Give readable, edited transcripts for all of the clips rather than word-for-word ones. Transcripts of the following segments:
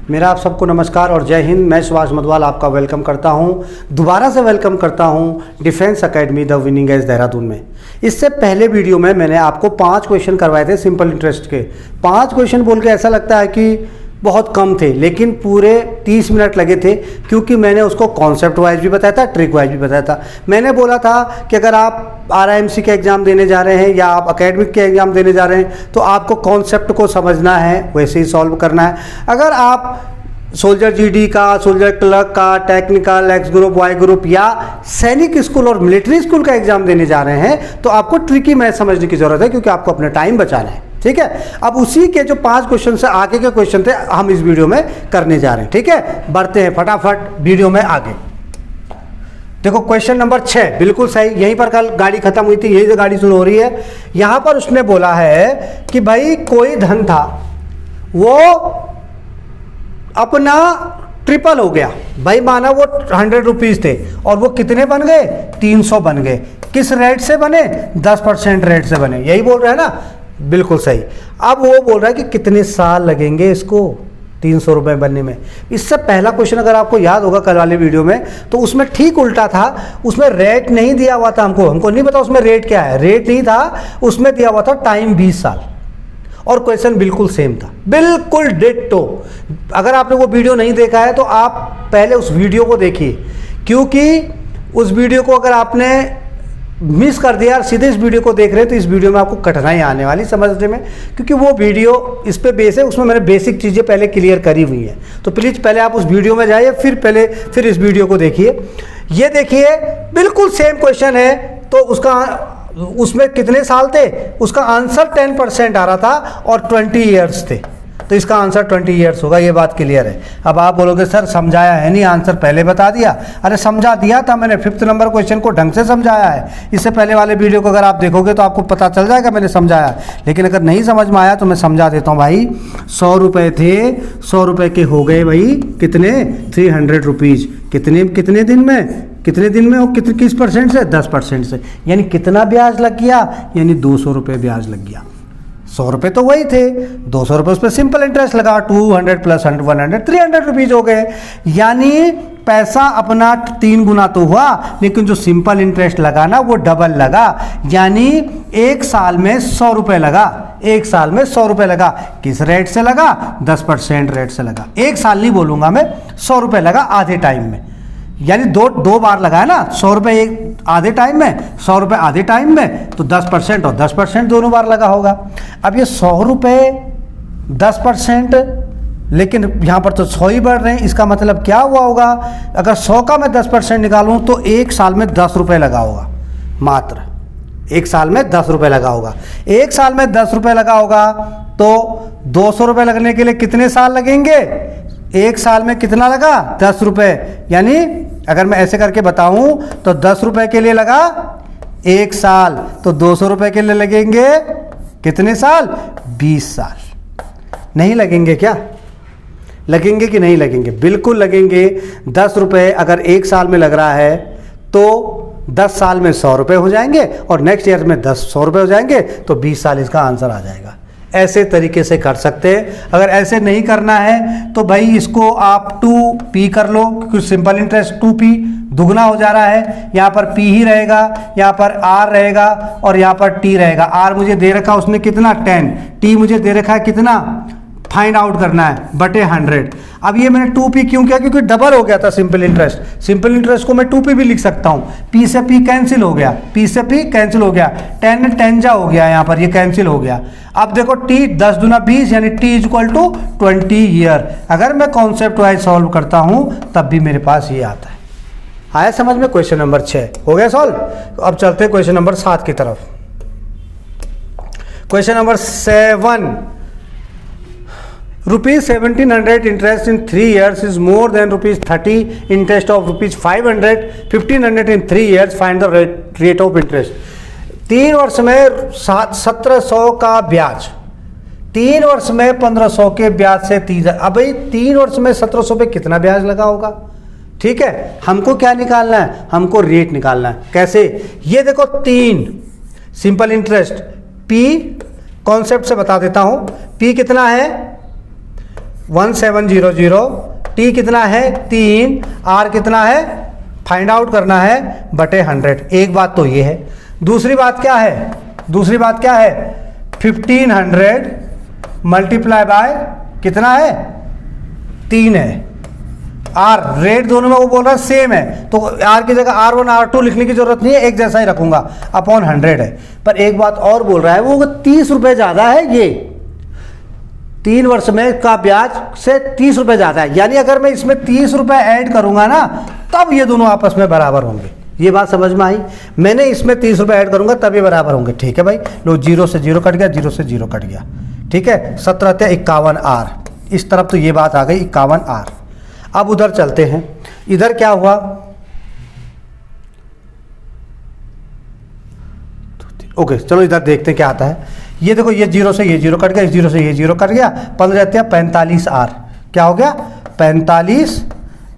मेरा आप सबको नमस्कार और जय हिंद। मैं सुभाष मधवाल आपका वेलकम करता हूं, दोबारा से वेलकम करता हूं defence academy the winning edge Dehradun में। इससे पहले वीडियो में मैंने आपको 5 क्वेश्चन करवाए थे सिंपल इंटरेस्ट के। 5 क्वेश्चन बोल के ऐसा लगता है कि बहुत कम थे, लेकिन पूरे 30 मिनट लगे थे, क्योंकि मैंने उसको कॉन्सेप्ट वाइज भी बताया था, ट्रिक वाइज भी बताया था। मैंने बोला था कि अगर आप RIMC के एग्ज़ाम देने जा रहे हैं या आप अकेडमिक के एग्ज़ाम देने जा रहे हैं तो आपको कॉन्सेप्ट को समझना है, वैसे ही सॉल्व करना है। अगर आप सोल्जर GD का, सोल्जर क्लर्क का, technical, X group, Y group या सैनिक स्कूल और मिलिट्री स्कूल का एग्जाम देने जा रहे हैं तो आपको ट्रिकी मैथ समझने की जरूरत है, क्योंकि आपको अपना टाइम बचाना है। ठीक है, अब उसी के जो 5 क्वेश्चन से आगे के क्वेश्चन थे हम इस वीडियो में करने जा रहे हैं। ठीक है, बढ़ते हैं फटाफट वीडियो में आगे। देखो क्वेश्चन नंबर 6 बिल्कुल सही, यहीं पर कल गाड़ी खत्म हुई थी, यही जो गाड़ी शुरू हो रही है। यहां पर उसने बोला है कि भाई कोई धन था, वो अपना ट्रिपल हो गया। भाई माना वो 100 रुपीज़ थे और वो कितने बन गए, 300 बन गए। किस रेट से बने, 10% रेट से बने। यही बोल रहा है ना, बिल्कुल सही। अब वो बोल रहा है कि कितने साल लगेंगे इसको 300 रुपये बनने में। इससे पहला क्वेश्चन अगर आपको याद होगा कल वाले वीडियो में, तो उसमें ठीक उल्टा था। उसमें रेट नहीं दिया हुआ था, हमको नहीं पता उसमें रेट क्या है, रेट नहीं था उसमें, दिया हुआ था टाइम 20 साल और क्वेश्चन बिल्कुल सेम था, बिल्कुल डिट्टो। अगर आपने वो वीडियो नहीं देखा है तो आप पहले उस वीडियो को देखिए, क्योंकि उस वीडियो को अगर आपने मिस कर दिया और सीधे इस वीडियो को देख रहे हैं तो इस वीडियो में आपको कठिनाई आने वाली समझने में, क्योंकि वो वीडियो इस पे बेस है, उसमें मैंने बेसिक चीज़ें पहले क्लियर करी हुई हैं। तो प्लीज़ पहले आप उस वीडियो में जाइए, फिर इस वीडियो को देखिए। ये देखिए बिल्कुल सेम क्वेश्चन है, तो उसमें कितने साल थे, उसका आंसर 10% आ रहा था और 20 ईयर्स थे, तो इसका आंसर 20 ईयर्स होगा। ये बात क्लियर है। अब आप बोलोगे सर समझाया है नहीं, आंसर पहले बता दिया। अरे समझा दिया था मैंने, 5th नंबर क्वेश्चन को ढंग से समझाया है। इससे पहले वाले वीडियो को अगर आप देखोगे तो आपको पता चल जाएगा मैंने समझाया। लेकिन अगर नहीं समझ में आया तो मैं समझा देता हूँ। भाई 100 रुपये थे, 100 रुपये के हो गए भाई कितने, 300 रुपीज़। कितने दिन में और किस परसेंट से, 10% से। यानी कितना ब्याज लग गया, यानी 200 रुपये ब्याज लग गया। 100 रुपये तो वही थे, 200 रुपये उस पर सिंपल इंटरेस्ट लगा, 200 प्लस 100 300 रुपीज़ हो गए। यानी पैसा अपना 3 गुना तो हुआ, लेकिन जो सिंपल इंटरेस्ट लगा ना वो डबल लगा। यानी 1 साल में 100 रुपये लगा, 1 साल में 100 रुपये लगा। किस रेट से लगा, 10% रेट से लगा। 1 साल नहीं बोलूँगा मैं, 100 रुपये लगा आधे टाइम में। यानी दो बार लगा है ना, 100 रुपये एक आधे टाइम में, 100 रुपये आधे टाइम में, तो 10% और 10% दोनों बार लगा होगा। अब ये 100 रुपये 10%, लेकिन यहाँ पर तो 100 ही बढ़ रहे हैं। इसका मतलब क्या हुआ होगा, अगर 100 का मैं 10% निकालूँ तो 1 साल में 10 रुपये लगा होगा, मात्र 1 साल में 10 रुपये लगा होगा। 1 साल में 10 रुपये लगा होगा तो 200 रुपये लगने के लिए कितने साल लगेंगे, 1 साल में कितना लगा, 10 रुपये। यानी अगर मैं ऐसे करके बताऊं तो 10 रुपये के लिए लगा 1 साल, तो 200 रुपये के लिए लगेंगे कितने साल, 20 साल। नहीं लगेंगे क्या, लगेंगे कि नहीं लगेंगे, बिल्कुल लगेंगे। 10 रुपये अगर 1 साल में लग रहा है तो 10 साल में 100 रुपये हो जाएंगे और नेक्स्ट ईयर में 100 रुपये हो जाएंगे, तो 20 साल इसका आंसर आ जाएगा। ऐसे तरीके से कर सकते हैं। अगर ऐसे नहीं करना है तो भाई इसको आप 2p कर लो, क्योंकि सिंपल इंटरेस्ट 2p दुगना हो जा रहा है। यहाँ पर p ही रहेगा, यहाँ पर r रहेगा और यहाँ पर t रहेगा। r मुझे दे रखा उसने कितना, 10, t मुझे दे रखा है कितना, फाइंड आउट करना है, बटे 100। अब ये मैंने 2p क्यों किया, क्योंकि डबल हो गया था सिंपल इंटरेस्ट। सिंपल इंटरेस्ट को मैं 2p भी लिख सकता हूँ। p से p कैंसिल हो गया, p से p कैंसिल हो गया, 10 10 हो गया, यहाँ पर ये कैंसिल हो गया। अब देखो t 10 दूना 20, यानी t इक्वल टू 20 ईयर। अगर मैं कॉन्सेप्ट वाइज सॉल्व करता हूँ तब भी मेरे पास ये आता है। आया समझ में। क्वेश्चन नंबर 6 हो गया सॉल्व। अब चलते हैं क्वेश्चन नंबर 7 की तरफ। Question number 7, ₹1700 interest in 3 years is more than ₹30 interest of ₹500, 1500 in 3 years. Find the rate of interest. 3 वर्ष में 1700 का ब्याज, 3 वर्ष में 1500 के ब्याज से 30,000। अब भाई 3 वर्ष में 1700 पे कितना ब्याज लगा होगा। ठीक है, हमको क्या निकालना है, हमको रेट निकालना है। कैसे, ये देखो 3 सिंपल इंटरेस्ट, p कॉन्सेप्ट से बता देता हूं। p कितना है, 1700, टी कितना है 3, आर कितना है फाइंड आउट करना है बटे 100। एक बात तो ये है। दूसरी बात क्या है, दूसरी बात क्या है 1500 मल्टीप्लाई बाय कितना है 3 है। आर रेट दोनों में वो बोल रहा है सेम है, तो आर की जगह R1 R2 लिखने की जरूरत नहीं है, एक जैसा ही रखूंगा अपॉन 100 है। पर एक बात और बोल रहा है वो 30 रुपये ज़्यादा है, ये 3 वर्ष में का ब्याज से 30 रुपये ज़्यादा है। यानी अगर मैं इसमें 30 रुपये ऐड करूंगा ना तब ये दोनों आपस में बराबर होंगे। ये बात समझ में आई? मैंने इसमें 30 रुपये ऐड करूंगा तब ये बराबर होंगे। ठीक है भाई, लो 0 से 0 कट गया, 0 से 0 कट गया। ठीक है, 17×51 R, इस तरफ तो ये बात आ गई 51 R। अब उधर चलते हैं, इधर क्या हुआ, ओके चलो इधर देखते हैं क्या आता है। ये देखो ये 0 से ये 0 कट गया, 0 से ये 0 कट गया, 45 R क्या हो गया 45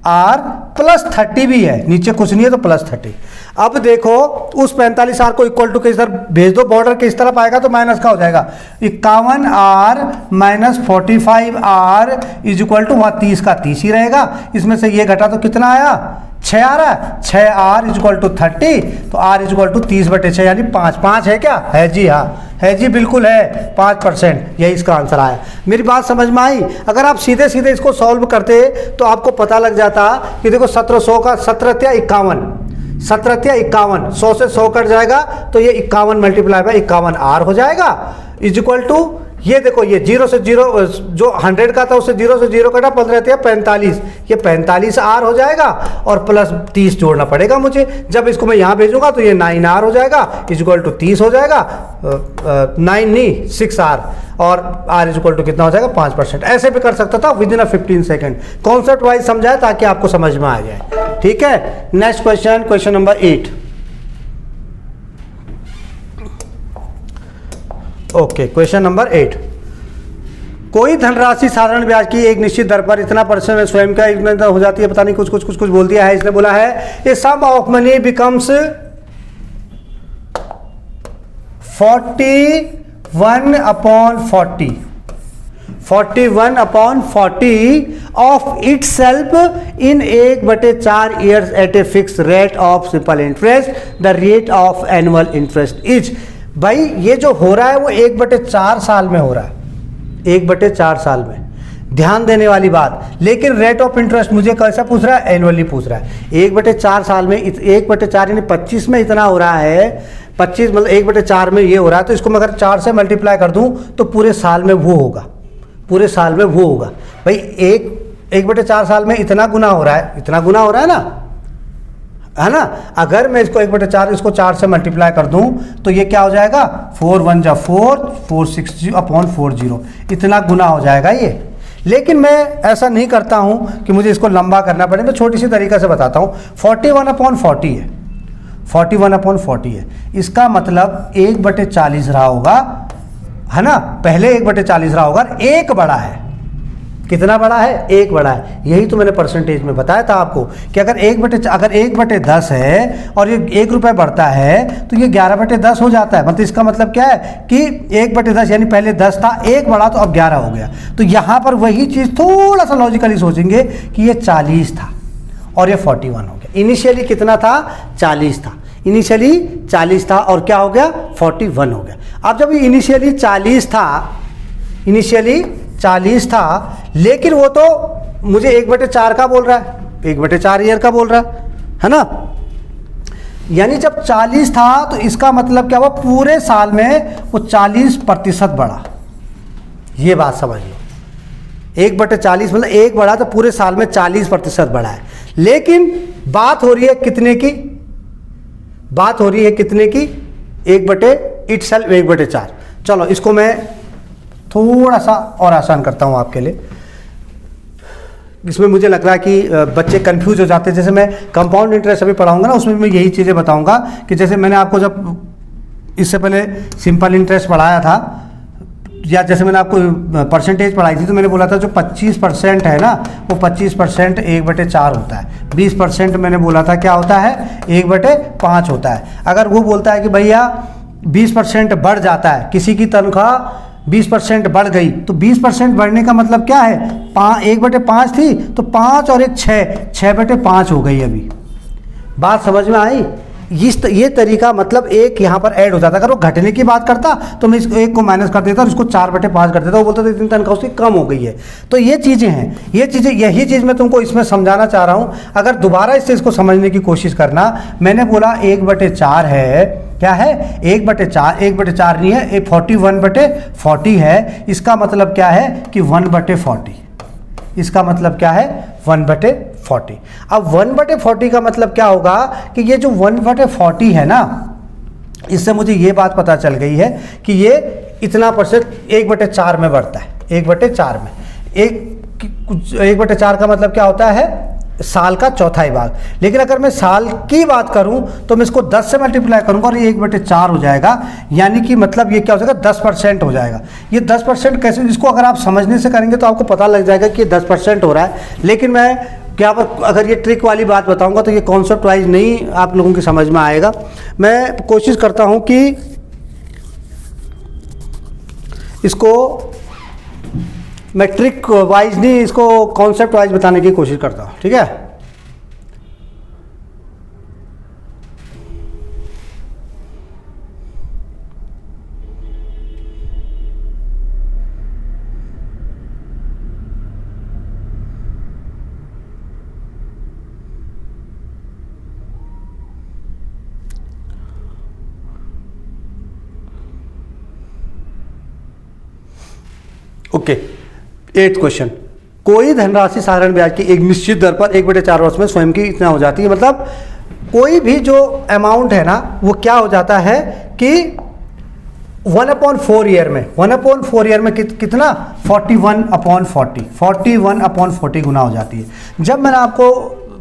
R प्लस 30 भी है, नीचे कुछ नहीं है तो प्लस 30। अब देखो उस 45 R को इक्वल टू किस तरफ भेज दो, बॉर्डर किस तरफ आएगा तो माइनस का हो जाएगा। 51 R minus 45 R is equal to वहाँ 30 का 30 ही रहेगा। इसमें से ये घटा तो कितना आया 6 आ रहा है, 6 R इज इक्वल टू 30, तो R इज इक्वल टू 30/6 यानी 5 है क्या है जी, हाँ है जी बिल्कुल है 5%, यही इसका आंसर आया। मेरी बात समझ में आई? अगर आप सीधे सीधे इसको सॉल्व करते तो आपको पता लग जाता कि देखो 1700 का 17×51, 17×51, 100 से 100 कट जाएगा तो ये 51 मल्टीप्लाई बाय 51 R हो जाएगा इज इक्वल टू ये देखो ये 0 से 0 जो 100 का था उससे 0 से 0 कटा 15×45, ये 45 R हो जाएगा और प्लस 30 जोड़ना पड़ेगा मुझे। जब इसको मैं यहाँ भेजूंगा तो ये 9 R हो जाएगा इज इक्वल टू 30 हो जाएगा, 9 नहीं 6 R, और R इज इक्वल टू कितना हो जाएगा 5%। ऐसे भी कर सकता था with in 15 second. Concept wise समझाए ताकि आपको समझ में आ जाए। ठीक है, next question, question number 8। Okay, question number 8। कोई धनराशि साधारण ब्याज की एक निश्चित दर पर इतना % स्वयं का इतना हो जाती है, पता नहीं कुछ बोल दिया है इसने। बोला है a sum of money becomes 41/40, 41/40 of itself in 1/4 years at a fix rate of simple interest, the rate of annual interest is. भाई ये जो हो रहा है वो 1/4 साल में हो रहा है, 1/4 साल में, ध्यान देने वाली बात। लेकिन रेट ऑफ इंटरेस्ट मुझे कैसा पूछ रहा है, एनुअली पूछ रहा है। 1/4 साल में 1/4 यानी 25 में इतना हो रहा है, 25 मतलब 1/4 में ये हो रहा है, तो इसको मैं अगर 4 से मल्टीप्लाई कर दूं तो पूरे साल में वो होगा, पूरे साल में वो होगा। भाई 1/4 साल में इतना गुना हो रहा है, इतना गुना हो रहा है ना, है ना। अगर मैं इसको 1/4 इसको 4 से मल्टीप्लाई कर दूं तो ये क्या हो जाएगा 4 1 जा 4, 460/40, इतना गुना हो जाएगा ये। लेकिन मैं ऐसा नहीं करता हूं कि मुझे इसको लंबा करना पड़े, मैं छोटी सी तरीका से बताता हूं। 41/40 है, 41/40 है, इसका मतलब 1/40 रहा होगा, है ना। पहले 1/40 रहा होगा, एक बड़ा है, कितना बड़ा है, एक बड़ा है। यही तो मैंने परसेंटेज में बताया था आपको कि अगर 1/10 है और ये 1 रुपये बढ़ता है तो ये 11/10 हो जाता है। मतलब इसका मतलब क्या है कि 1/10 यानी पहले 10 था, एक बढ़ा तो अब 11 हो गया। तो यहाँ पर वही चीज़ थोड़ा सा लॉजिकली सोचेंगे कि ये 40 था और ये 41 हो गया। इनिशियली कितना था 40 था, इनिशियली 40 था और क्या हो गया 41 हो गया। अब जब ये इनिशियली 40 था लेकिन वो तो मुझे 1/4 का बोल रहा है, 1/4 ईयर का बोल रहा है ना। यानी जब 40 था तो इसका मतलब क्या हुआ, पूरे साल में वो 40% बढ़ा। ये बात समझ लो, 1/40 मतलब एक बढ़ा तो पूरे साल में 40% बढ़ा है। लेकिन बात हो रही है कितने की, बात हो रही है कितने की, 1/4। चलो इसको मैं थोड़ा सा और आसान करता हूँ आपके लिए। इसमें मुझे लग रहा है कि बच्चे कंफ्यूज हो जाते हैं। जैसे मैं कंपाउंड इंटरेस्ट अभी पढ़ाऊंगा ना, उसमें मैं यही चीज़ें बताऊंगा कि जैसे मैंने आपको जब इससे पहले सिंपल इंटरेस्ट पढ़ाया था, या जैसे मैंने आपको परसेंटेज पढ़ाई थी, तो मैंने बोला था जो 25% है ना, वो 25% 1/4 होता है। 20% मैंने बोला था क्या होता है 1/5 होता है। अगर वो बोलता है कि भैया 20% बढ़ जाता है, किसी की तनख्वाह 20% बढ़ गई, तो 20% बढ़ने का मतलब क्या है, 1/5 थी तो 5 और 1 6/5 हो गई। अभी बात समझ में आई। ये तरीका मतलब एक यहाँ पर ऐड हो जाता। अगर वो घटने की बात करता तो मैं इसको 1 को माइनस कर देता और इसको 4/5 कर देता, वो बोलता था इतनी तनख्वाह उसकी कम हो गई है। तो ये चीज़ें हैं, यही चीज़ मैं तुमको इसमें समझाना चाह रहा हूँ। अगर दोबारा इस चीज़ को समझने की कोशिश करना, मैंने बोला 1/4 है, क्या है 1/4 नहीं है, 41/40 है। इसका मतलब क्या है कि 1/40, इसका मतलब क्या है 1/40। अब 1/40 का मतलब क्या होगा कि ये जो 1/40 है ना, इससे मुझे ये बात पता चल गई है कि ये इतना परसेंट 1/4 में बढ़ता है। 1/4 में 1/4 का मतलब क्या होता है, साल का चौथाई भाग। लेकिन अगर मैं साल की बात करूं तो मैं इसको 10 से मल्टीप्लाई करूंगा और ये 1/4 हो जाएगा। यानी कि मतलब ये क्या हो जाएगा, 10% हो जाएगा। ये 10% कैसे, इसको अगर आप समझने से करेंगे तो आपको पता लग जाएगा कि ये 10% हो रहा है। लेकिन मैं क्या अगर ये ट्रिक वाली बात बताऊंगा तो ये कॉन्सेप्ट वाइज नहीं आप लोगों की समझ में आएगा। मैं कोशिश करता हूं कि इसको मैं ट्रिक वाइज नहीं, इसको कॉन्सेप्ट वाइज बताने की कोशिश करता हूं, ठीक है। Okay, 8th question. कोई धनराशि साधारण ब्याज की एक निश्चित दर पर 1/4 वर्ष में स्वयं की इतना हो जाती है। मतलब कोई भी जो अमाउंट है ना वो क्या हो जाता है कि 1/4 ईयर में, 1/4 ईयर में कितना 41/40 गुना हो जाती है। जब मैंने आपको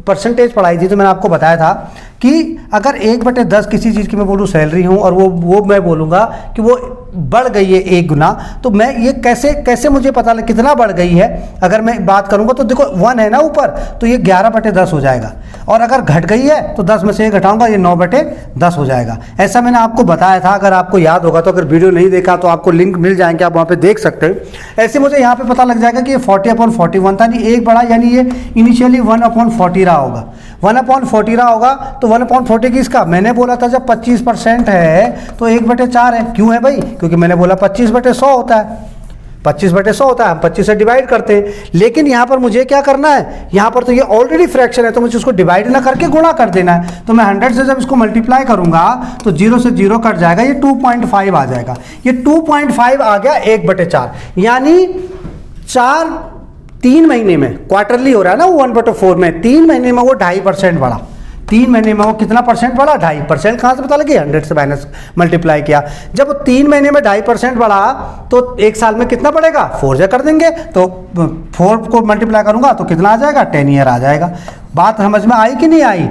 परसेंटेज पढ़ाई थी तो मैंने आपको बताया था कि अगर 1/10 किसी चीज़ की मैं बोलूँ सैलरी हूँ और वो मैं बोलूँगा कि वो बढ़ गई है 1 गुना, तो मैं ये कैसे मुझे पता लगे कितना बढ़ गई है। अगर मैं बात करूँगा तो देखो 1 है ना ऊपर, तो ये 11/10 हो जाएगा। और अगर घट गई है तो 10 में से 1 घटाऊंगा, ये 9/10 हो जाएगा। ऐसा मैंने आपको बताया था, अगर आपको याद होगा तो। अगर वीडियो नहीं देखा तो आपको लिंक मिल जाएंगे, आप वहाँ पे देख सकते हैं। ऐसे मुझे यहाँ पे पता लग जाएगा कि ये 40/41 था, नहीं 1 बढ़ा, यानी ये इनिशियली 1/40 रहा होगा। 1/40 रहा होगा तो 1/40 किसका, मैंने बोला था जब 25% है तो 1/4 है। क्यों है भाई, क्योंकि मैंने बोला 25/100 होता है, 25/100 होता है, हम 25 से डिवाइड करते हैं। लेकिन यहाँ पर मुझे क्या करना है, यहाँ पर तो ये ऑलरेडी फ्रैक्शन है तो मुझे उसको डिवाइड ना करके गुणा कर देना है। तो मैं 100 से जब इसको मल्टीप्लाई करूंगा तो 0 से 0 कट जाएगा, ये 2.5 आ जाएगा। ये 2.5 आ गया 1/4, यानी 3 महीने में, क्वार्टरली हो रहा है ना वो 1/4 में, 3 महीने में वो 2.5% बढ़ा। 3 महीने में वो कितना परसेंट बढ़ा, 2.5%। कहाँ से पता लगे, 100 से माइनस मल्टीप्लाई किया। जब वो 3 महीने में 2.5% बढ़ा तो 1 साल में कितना बढ़ेगा, 4 से कर देंगे तो 4 को मल्टीप्लाई करूंगा तो कितना आ जाएगा, 10 ईयर आ जाएगा। बात समझ में आई कि नहीं आई,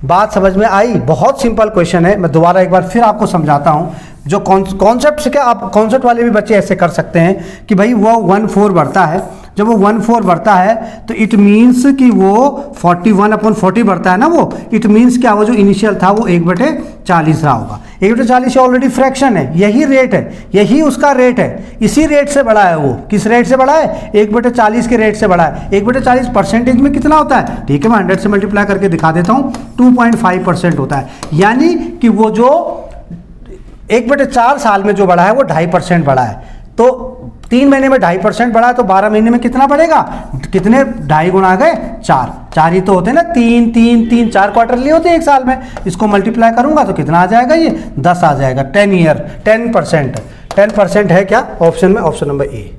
बात समझ में आई। बहुत सिंपल क्वेश्चन है, मैं दोबारा एक बार फिर आपको समझाता हूँ। जो कॉन्सेप्ट से क्या, आप कॉन्सेप्ट वाले भी बच्चे ऐसे कर सकते हैं कि भाई वो 1/4 बढ़ता है। जब वो 1/4 बढ़ता है तो इट मीन्स कि वो 41/40 बढ़ता है ना, वो इट मीन्स क्या, वो जो इनिशियल था वो 1/40 रहा होगा। 1/40 ऑलरेडी फ्रैक्शन है, यही रेट है, यही उसका रेट है, इसी रेट से बढ़ा है। वो किस रेट से बढ़ा है, 1/40 के रेट से बढ़ा है। 1/40 परसेंटेज में कितना होता है, ठीक है मैं 100 से मल्टीप्लाई करके दिखा देता हूँ, 2.5% होता है। यानी कि वो जो 1/4 साल में जो बढ़ा है वो 2.5% बढ़ा है। तो 3 महीने में 2.5% बढ़ा है तो 12 महीने में कितना बढ़ेगा, कितने 2.5 गुना गए 4 ही तो होते हैं ना, 3 4 क्वार्टरली होते हैं 1 साल में। इसको मल्टीप्लाई करूंगा तो कितना आ जाएगा, ये 10 आ जाएगा। 10 ईयर 10% है क्या ऑप्शन में, ऑप्शन नंबर ए।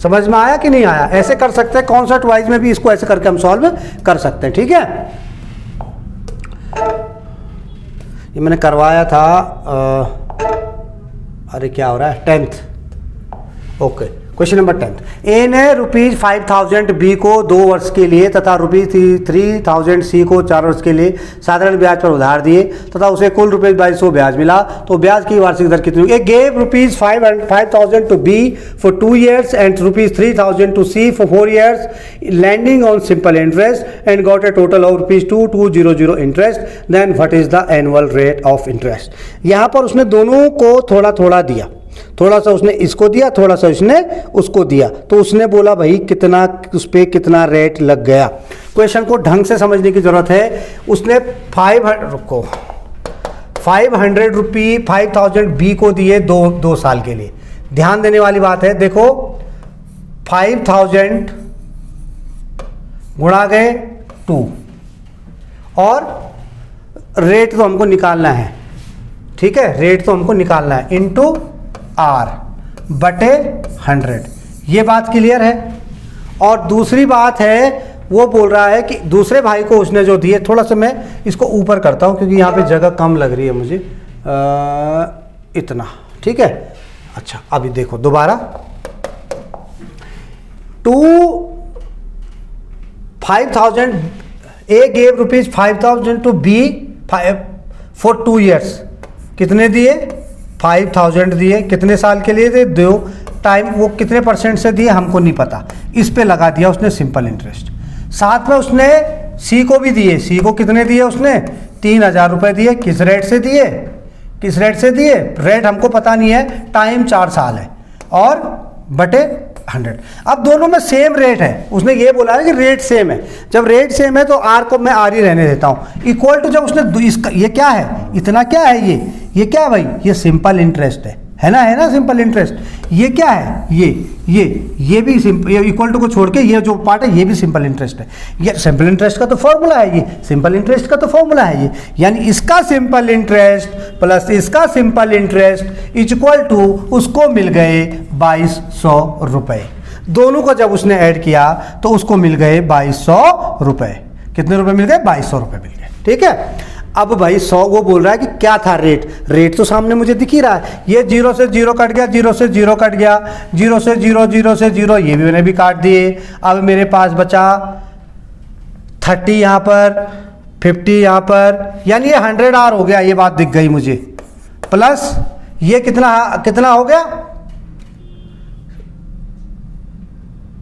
समझ में आया कि नहीं आया, ऐसे कर सकते हैं कॉन्सेप्ट वाइज में भी, इसको ऐसे करके हम सॉल्व कर सकते हैं, ठीक है। ये मैंने करवाया था अरे क्या हो रहा है, 10th। Okay, question number 10। ए ने ₹5,000 बी को 2 वर्ष के लिए तथा ₹3,000 सी को 4 वर्ष के लिए साधारण ब्याज पर उधार दिए तथा उसे कुल ₹2200 ब्याज मिला, तो ब्याज की वार्षिक दर कितनी होगी। A gave ₹5,000 to B for 2 years and ₹3,000 to C for 4 years, landing on simple interest and got a total of ₹2,200 interest, then what is the annual rate of interest. यहाँ पर उसने दोनों को थोड़ा थोड़ा दिया, थोड़ा सा उसने इसको दिया, थोड़ा सा उसने उसको दिया, तो उसने बोला भाई कितना उस पर कितना रेट लग गया। क्वेश्चन को ढंग से समझने की जरूरत है। उसने 500 रुपी 5000 बी को दिए 2 साल के लिए। ध्यान देने वाली बात है, देखो 5000 गुणा गए 2 और रेट तो हमको निकालना है, ठीक है, रेट तो हमको निकालना है इनटू आर बटे 100। ये बात क्लियर है। और दूसरी बात है, वो बोल रहा है कि दूसरे भाई को उसने जो दिए, थोड़ा सा मैं इसको ऊपर करता हूं क्योंकि यहाँ पे जगह कम लग रही है मुझे, इतना, ठीक है। अच्छा अभी देखो दोबारा, 5000 A gave rupees 5000 to B for 2 years। कितने दिए? 5000 दिए। कितने साल के लिए थे? 2 टाइम। वो कितने % से दिए हमको नहीं पता, इस पे लगा दिया उसने सिंपल इंटरेस्ट। साथ में उसने सी को भी दिए। सी को कितने दिए उसने? 3000 रुपये दिए। किस रेट से दिए? किस रेट से दिए? रेट हमको पता नहीं है, टाइम 4 साल है और बटे 100। अब दोनों में सेम रेट है। उसने ये बोला है कि रेट सेम है। जब रेट सेम है तो आर को मैं आर ही रहने देता हूं। इक्वल टू जब उसने इसका, ये क्या है, इतना क्या है, ये क्या है भाई? ये सिंपल इंटरेस्ट है ना सिंपल इंटरेस्ट। ये क्या है? ये भी सिंपल, ये इक्वल टू को छोड़ के ये जो पार्ट है ये भी सिंपल इंटरेस्ट है। ये सिंपल इंटरेस्ट का तो फॉर्मूला है, ये सिंपल इंटरेस्ट का तो फॉर्मूला है ये। यानी इसका सिंपल इंटरेस्ट प्लस इसका सिंपल इंटरेस्ट इक्वल टू उसको मिल गए 2200 रुपए। दोनों को जब उसने ऐड किया तो उसको मिल गए 2200 रुपए। कितने रुपए मिल गए? 2200 रुपए मिल गए, ठीक है। अब भाई 100 वो बोल रहा है कि क्या था रेट तो सामने मुझे दिख ही रहा है। ये 0 से 0 कट गया, 0 से 0 कट गया, 0 से 0, 0 से 0, ये भी मैंने भी काट दिए। अब मेरे पास बचा 30 यहाँ पर, 50 यहाँ पर, यानी ये 100 आर हो गया। ये बात दिख गई मुझे। प्लस ये कितना हो गया?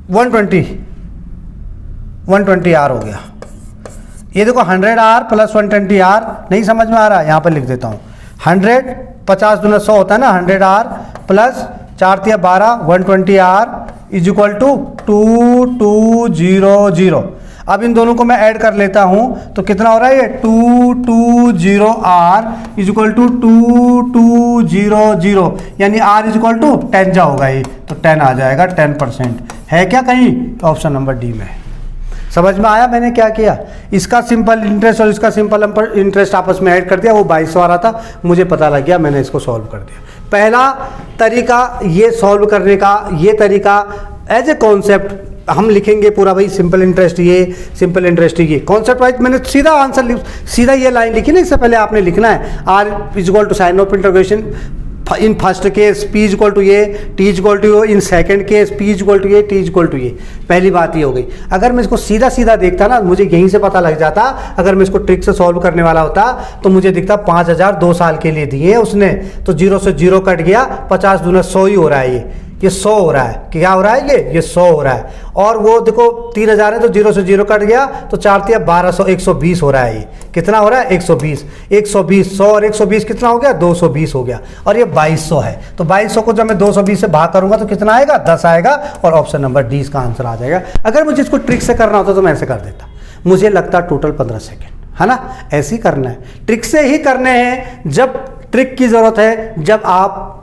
120 आर हो गया। ये देखो 100 आर प्लस 120 आर, नहीं समझ में आ रहा, यहाँ पर लिख देता हूँ। 100 50 दूना 100 होता है ना, 100 आर प्लस 4 तिया 12 120 आर इज इक्वल टू 2200। अब इन दोनों को मैं ऐड कर लेता हूँ तो कितना हो रहा है? ये 220 आर इज इक्वल टू 2200, यानी आर इज इक्वल टू 10 जा होगा ये, तो 10 आ जाएगा। 10% है क्या कहीं? ऑप्शन नंबर डी में। समझ में आया मैंने क्या किया? इसका सिंपल इंटरेस्ट और इसका सिंपल इंटरेस्ट आपस में ऐड कर दिया, वो 2200 आ रहा था, मुझे पता लग गया, मैंने इसको सॉल्व कर दिया। पहला तरीका ये सॉल्व करने का, ये तरीका एज ए कॉन्सेप्ट हम लिखेंगे पूरा भाई, सिंपल इंटरेस्ट ये, सिंपल इंटरेस्ट ये, कॉन्सेप्ट वाइज मैंने सीधा आंसर सीधा ये लाइन लिखी ना। इससे पहले आपने लिखना है R is equal to sine of integration in first case P is equal to ये, T is equal to, in second case P is equal to ये, टी इज इक्वल टू ये। पहली बात ये हो गई। अगर मैं इसको सीधा सीधा देखता ना, मुझे यहीं से पता लग जाता। अगर मैं इसको ट्रिक से सॉल्व करने वाला होता तो मुझे दिखता 5000 2 साल के लिए दिए उसने, तो 0 से 0 कट गया, 50 दूना 100 ही हो रहा है। ये 100 हो रहा है। क्या हो रहा है? ये 100 हो रहा है। और वो देखो 3000 है तो 0 से 0 कट गया, तो 4 तिया 1200, 120 हो रहा है। ये कितना हो रहा है? 120। 100 और 120 कितना हो गया? 220 हो गया। और ये 2200 है, तो 2200 को जब मैं 220 से भाग करूंगा तो कितना आएगा? 10 आएगा, और ऑप्शन नंबर डी इसका आंसर आ जाएगा। अगर मुझे इसको ट्रिक से करना होता तो मैं ऐसे कर देता। मुझे लगता टोटल 15 सेकेंड, है ना? ऐसे ही करना है, ट्रिक से ही करने हैं। जब ट्रिक की जरूरत है, जब आप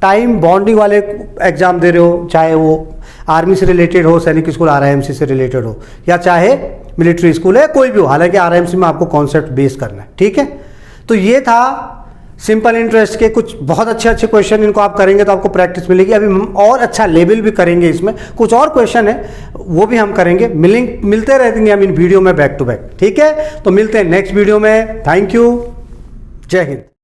टाइम बॉन्डिंग वाले एग्जाम दे रहे हो, चाहे वो आर्मी से रिलेटेड हो, सैनिक स्कूल RIMC से रिलेटेड हो, या चाहे मिलिट्री स्कूल है, कोई भी हो। हालांकि RIMC में आपको कॉन्सेप्ट बेस करना है, ठीक है। तो ये था सिंपल इंटरेस्ट के कुछ बहुत अच्छे क्वेश्चन। इनको आप करेंगे तो आपको प्रैक्टिस मिलेगी। अभी हम और अच्छा लेवल भी करेंगे, इसमें कुछ और क्वेश्चन है वो भी हम करेंगे। मिलते रहेंगे हम इन वीडियो में बैक टू बैक, ठीक है। तो मिलते हैं नेक्स्ट वीडियो में। थैंक यू, जय हिंद।